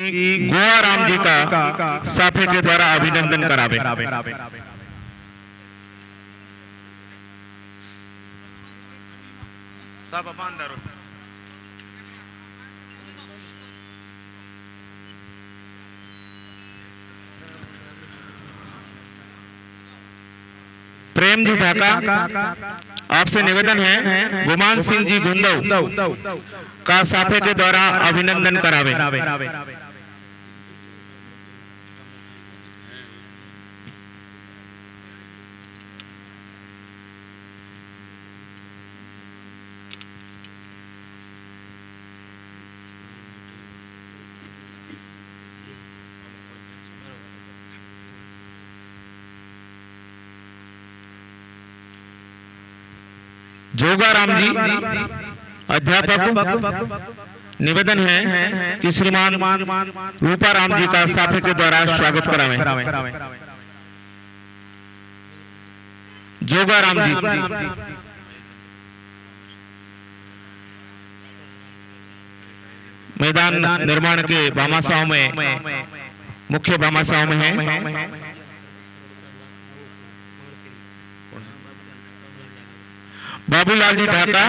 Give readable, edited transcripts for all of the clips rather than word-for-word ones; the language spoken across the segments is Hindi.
गोवा राम जी का साफे के द्वारा अभिनंदन करावे। सब अपन प्रेम जी ढाका, आपसे निवेदन है गुमान सिंह जी गुंदव का साफे के द्वारा अभिनंदन करावे। जोगा राम जी अध्यापक, निवेदन है कि श्रीमान रूपा राम जी का साफे के द्वारा स्वागत करावें। जोगा राम जी मैदान निर्माण के भामाशाहों में मुख्य भामाशाहों में है। बाबूलाल जी ढाका,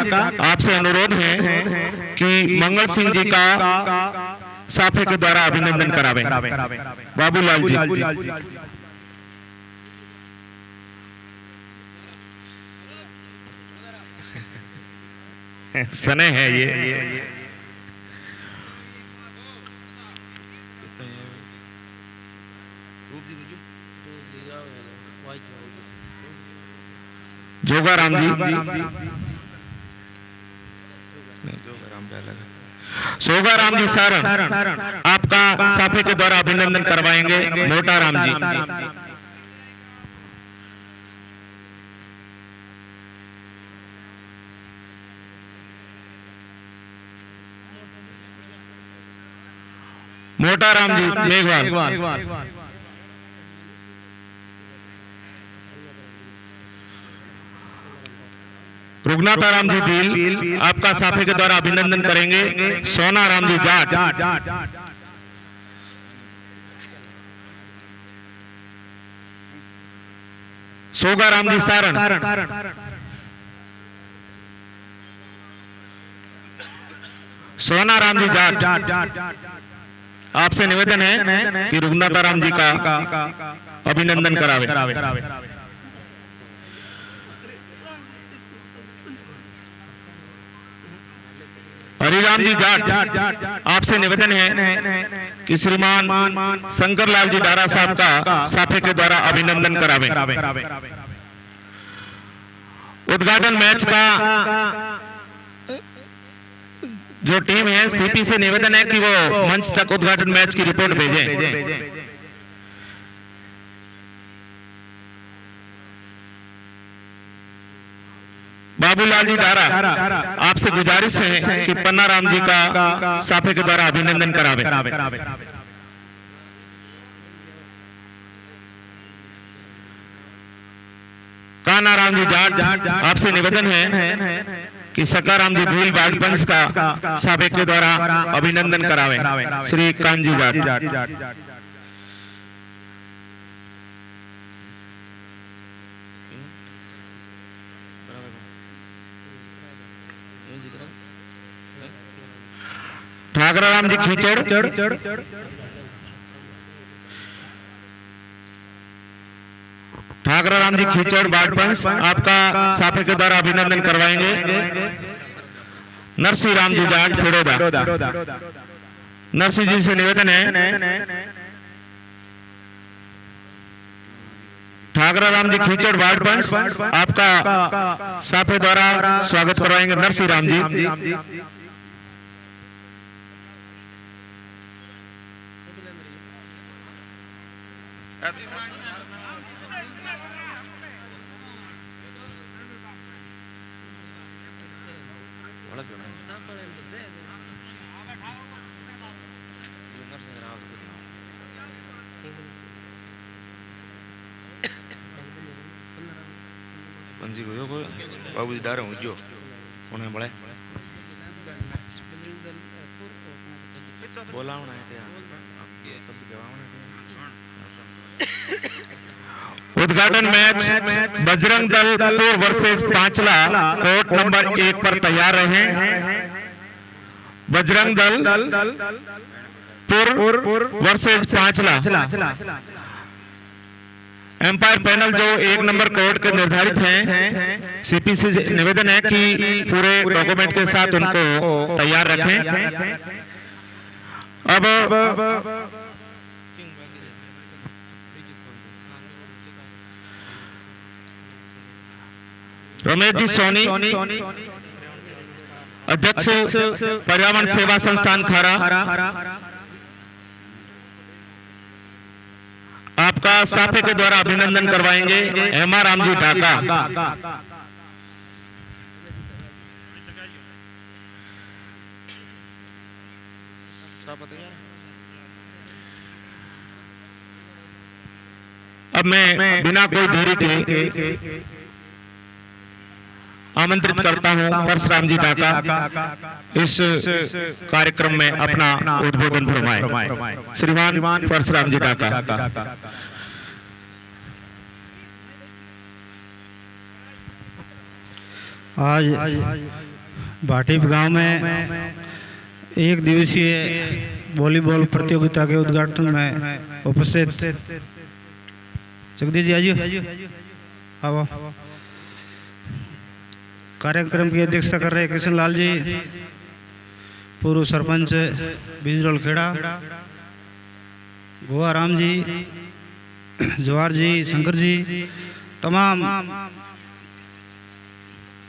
आपसे अनुरोध है कि मंगल सिंह जी का साफे के द्वारा अभिनंदन करावें। बाबूलाल जी सने है ये जोगा राम जी, सोगा राम जी सारण, आपका साफे के द्वारा अभिनंदन करवाएंगे मोटा राम जी। मोटा राम जी मेघवाल, रुगनाथा राम जी भील, आपका साफे के द्वारा अभिनंदन करेंगे सोना राम जी जाट। सोगा राम जी सारण, सोना राम जी जाट, आपसे निवेदन है कि रुगनाथा राम जी का अभिनंदन करावे। हरिराम जी जाट, आपसे निवेदन है कि श्रीमान शंकरलाल जी डारा साहब का साफे के द्वारा अभिनंदन करावें। उद्घाटन मैच का जो टीम है सीपी से निवेदन है कि वो मंच तक उद्घाटन मैच की रिपोर्ट भेजें। बाबूलाल जी डारा, आपसे गुजारिश है कि पन्ना राम जी का साफे के द्वारा अभिनंदन करावे। काना राम जी जाट, आपसे निवेदन है कि सकाराम जी भील बागपंच का साफे के द्वारा अभिनंदन करावे। श्री कान जी जाट, ठाकरा राम जी खींचड़, ठाकरा राम जी खींचड़ बागपंच, आपका साफे के द्वारा अभिनंदन करवाएंगे नरसिंह राम जी जाट फिरोदा। नरसिंह जी से निवेदन है ठाकरा राम जी खींचड़ बागपंच, आपका साफे द्वारा स्वागत करवाएंगे नरसिंह राम जी। बाबू जी डारे हूँ जो उन्हें बड़े बोला होना है क्या उद्घाटन मैच बजरंग दल पुर वर्सेस पांचला कोर्ट नंबर 1 पर तैयार रहे। बजरंग दल पुर वर्सेस पांचला। एम्पायर पैनल जो 1 नंबर कोर्ट के निर्धारित हैं, सीपीसी से निवेदन है कि पूरे डॉक्यूमेंट के साथ उनको तैयार रखें। अब रमेश जी सोनी, अध्यक्ष पर्यावरण सेवा संस्थान खारा, आपका साफे के द्वारा अभिनंदन करवाएंगे। M R Ram ji Dhaka. अब मैं बिना कोई देरी के आमंत्रित करता हूं परशुराम जी ढाका इस कार्यक्रम में अपना उद्बोधन फरमाएं। श्रीमान परशुराम जी ढाका। आज भाटीप गांव में 1 दिवसीय वॉलीबॉल प्रतियोगिता के उद्घाटन में उपस्थित जगदीश जी आइए आओ। कार्यक्रम की अध्यक्षता कर रहे कृष्ण लाल जी, पूर्व सरपंच बिजरोल खेड़ा, गोवा राम जी, जवाहर जी, शंकर जी, तमाम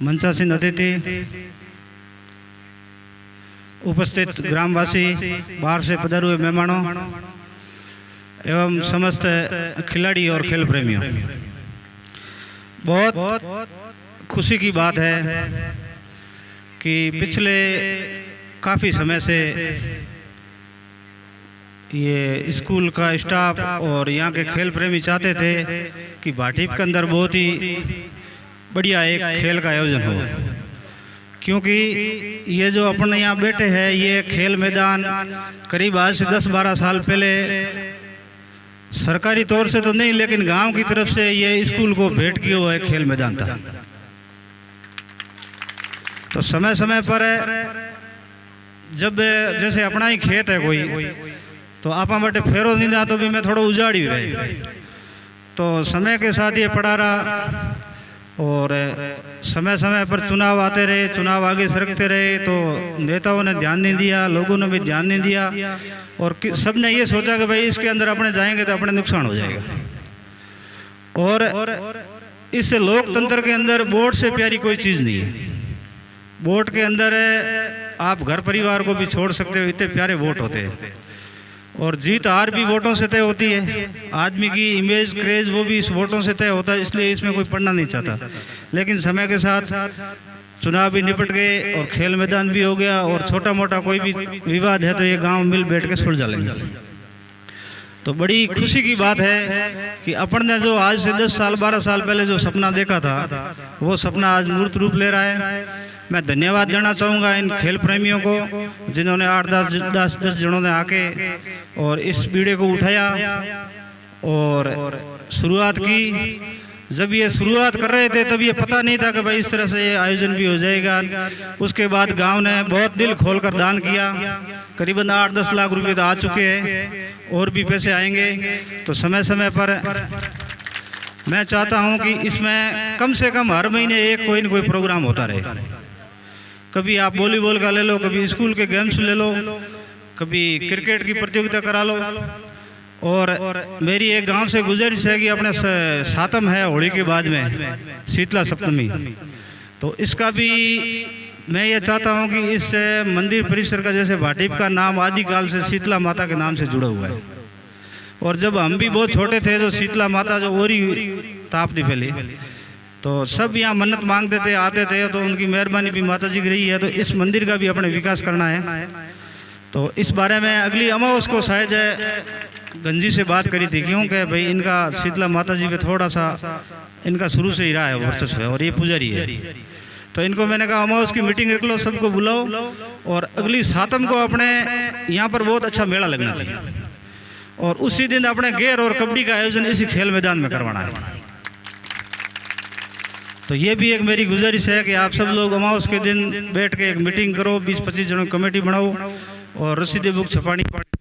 मंचासीन अतिथि, उपस्थित ग्रामवासी, बाहर से पधारे हुए मेहमानों एवं समस्त खिलाड़ी और खेल प्रेमियों, बहुत खुशी की बात है कि पिछले काफ़ी समय से ये स्कूल का स्टाफ और यहाँ के खेल प्रेमी चाहते थे कि भाटीप के अंदर बहुत ही बढ़िया एक खेल का आयोजन हो, क्योंकि ये जो अपने यहाँ बैठे हैं ये खेल मैदान करीब आज से 10-12 साल पहले सरकारी तौर से तो नहीं लेकिन गांव की तरफ से ये स्कूल को भेंट किया हुआ एक खेल मैदान था। तो समय समय पर जब जैसे अपना ही खेत है कोई तो आपा बटे फेरो नहीं ना तो भी मैं थोड़ा उजाड़ ही रहे, तो समय के साथ ये पड़ा रहा और समय समय पर चुनाव आते रहे, चुनाव आगे सरकते रहे तो नेताओं ने ध्यान नहीं दिया, लोगों ने भी ध्यान नहीं दिया और सब ने ये सोचा कि भाई इसके अंदर अपने जाएंगे तो अपने नुकसान हो जाएगा। और इस लोकतंत्र के अंदर वोट से प्यारी कोई चीज़ नहीं है। वोट के अंदर आप घर परिवार को भी छोड़ सकते हो, इतने प्यारे वोट होते हैं और जीत हार भी वोटों से तय होती है। आदमी की इमेज क्रेज वो भी इस वोटों से तय होता है, इसलिए इसमें कोई पढ़ना नहीं चाहता। लेकिन समय के साथ चुनाव भी निपट गए और खेल मैदान भी हो गया और छोटा मोटा कोई भी विवाद है तो ये गांव मिल बैठ के सुलझा लेंगे। तो बड़ी खुशी की बात है कि अपन ने जो आज से 10 साल 12 साल पहले जो सपना देखा था वो सपना आज मूर्त रूप ले रहा है। मैं धन्यवाद देना चाहूँगा इन खेल प्रेमियों को जिन्होंने 8-10 जनों ने आके और इस बीड़े को उठाया और शुरुआत की। जब ये शुरुआत कर रहे थे तब ये पता नहीं था कि भाई इस तरह से ये आयोजन भी हो जाएगा। उसके बाद गांव ने बहुत दिल खोलकर दान किया, करीबन 8-10 लाख रुपए तो आ चुके हैं और भी पैसे आएंगे। तो समय समय पर मैं चाहता हूं कि इसमें कम से कम हर महीने एक कोई न कोई प्रोग्राम होता रहे। कभी आप वॉलीबॉल का ले लो, कभी स्कूल के गेम्स ले लो, कभी क्रिकेट की प्रतियोगिता करा लो। और मेरी एक गांव से गुजारिश है कि अपने सातम है होली के बाद में शीतला सप्तमी, तो इसका भी मैं ये चाहता हूं कि इस मंदिर परिसर का जैसे भाटीप का नाम आदिकाल से शीतला माता के नाम से जुड़ा हुआ है। और जब हम भी बहुत छोटे थे तो शीतला माता जो ओरी ताप नहीं फैली तो सब यहाँ मन्नत मांगते थे, आते थे, तो उनकी मेहरबानी भी माता जी की रही है। तो इस मंदिर का भी अपने विकास करना है। तो इस बारे में अगली अमावस को शायद गंजी से बात करी थी, क्योंकि भाई इनका शीतला माता जी पे थोड़ा सा इनका शुरू से ही रहा है वर्चस्व है और ये पुजारी है। तो इनको मैंने कहा अमावस की मीटिंग रख लो, सबको बुलाओ और अगली सातम को अपने यहाँ पर बहुत अच्छा मेला लगना चाहिए। और उसी दिन अपने गेर और कबड्डी का आयोजन इसी खेल मैदान में करवाना है। तो ये भी एक मेरी गुजारिश है कि आप सब लोग अमावस के दिन बैठ के एक मीटिंग करो, 20-25 जनों की कमेटी बनाओ और रसीदी बुक छपानी पड़े।